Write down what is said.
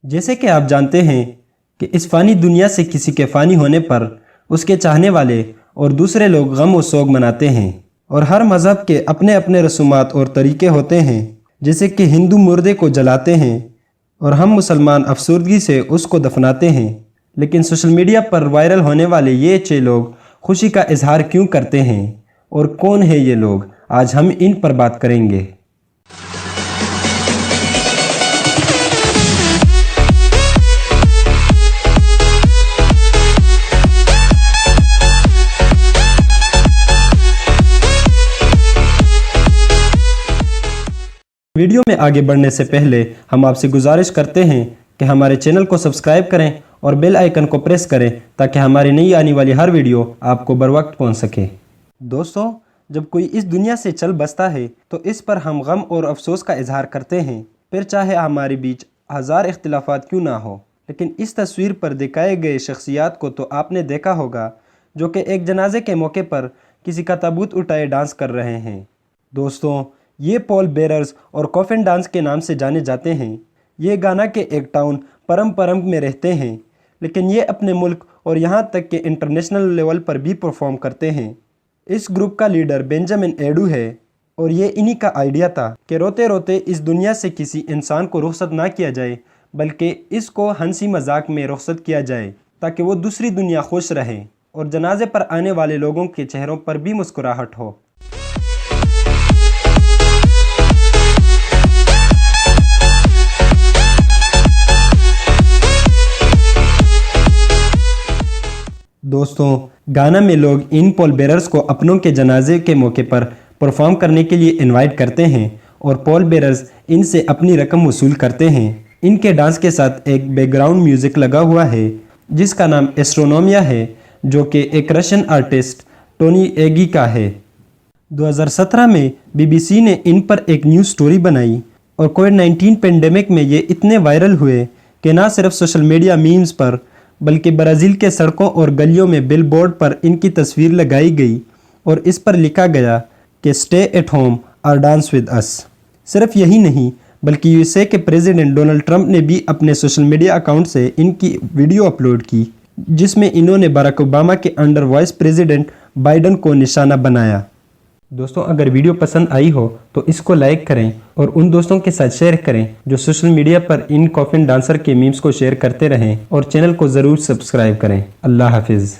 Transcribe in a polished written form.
जैसे कि आप जानते हैं कि इस फ़ानी दुनिया से किसी के फ़ानी होने पर उसके चाहने वाले और दूसरे लोग गम और सोग मनाते हैं, और हर मज़हब के अपने अपने रसूमात और तरीक़े होते हैं। जैसे कि हिंदू मुर्दे को जलाते हैं और हम मुसलमान अफसरदगी से उसको दफनाते हैं। लेकिन सोशल मीडिया पर वायरल होने वाले ये अच्छे लोग खुशी का इजहार क्यों करते हैं और कौन है ये लोग, आज हम इन पर बात करेंगे। वीडियो में आगे बढ़ने से पहले हम आपसे गुजारिश करते हैं कि हमारे चैनल को सब्सक्राइब करें और बेल आइकन को प्रेस करें ताकि हमारी नई आने वाली हर वीडियो आपको बर वक्त पहुँच सके। दोस्तों, जब कोई इस दुनिया से चल बसता है तो इस पर हम गम और अफसोस का इजहार करते हैं, फिर चाहे हमारे बीच हज़ार इख्तिलाफात क्यों ना हो। लेकिन इस तस्वीर पर दिखाए गए शख्सियात को तो आपने देखा होगा जो कि एक जनाजे के मौके पर किसी का ताबूत उठाए डांस कर रहे हैं। दोस्तों, ये पॉल बेरर्स और कॉफिन डांस के नाम से जाने जाते हैं। ये गाना के एक टाउन परम में रहते हैं, लेकिन ये अपने मुल्क और यहाँ तक कि इंटरनेशनल लेवल पर भी परफॉर्म करते हैं। इस ग्रुप का लीडर बेंजामिन एडू है और ये इन्हीं का आइडिया था कि रोते रोते इस दुनिया से किसी इंसान को रुखसत ना किया जाए, बल्कि इसको हंसी मजाक में रुखसत किया जाए ताकि वो दूसरी दुनिया खुश रहे और जनाजे पर आने वाले लोगों के चेहरों पर भी मुस्कुराहट हो। दोस्तों, गाना में लोग इन पॉल बेरर्स को अपनों के जनाजे के मौके पर परफॉर्म करने के लिए इनवाइट करते हैं और पॉल बेरर्स इनसे अपनी रकम वसूल करते हैं। इनके डांस के साथ एक बैकग्राउंड म्यूज़िक लगा हुआ है जिसका नाम एस्ट्रोनोमिया है, जो कि एक रशियन आर्टिस्ट टोनी एगी का है। 2017 में BBC ने इन पर एक न्यूज़ स्टोरी बनाई और कोविड-19 पेंडेमिक में ये इतने वायरल हुए कि ना सिर्फ सोशल मीडिया मीम्स पर बल्कि ब्राज़ील के सड़कों और गलियों में बिलबोर्ड पर इनकी तस्वीर लगाई गई और इस पर लिखा गया कि स्टे एट होम और डांस विद अस। सिर्फ यही नहीं, बल्कि USA के प्रेसिडेंट डोनाल्ड ट्रंप ने भी अपने सोशल मीडिया अकाउंट से इनकी वीडियो अपलोड की, जिसमें इन्होंने बराक ओबामा के अंडर वाइस प्रेसिडेंट बाइडन को निशाना बनाया। दोस्तों, अगर वीडियो पसंद आई हो तो इसको लाइक करें और उन दोस्तों के साथ शेयर करें जो सोशल मीडिया पर इन कॉफिन डांसर के मीम्स को शेयर करते रहें, और चैनल को ज़रूर सब्सक्राइब करें। अल्लाह हाफिज़।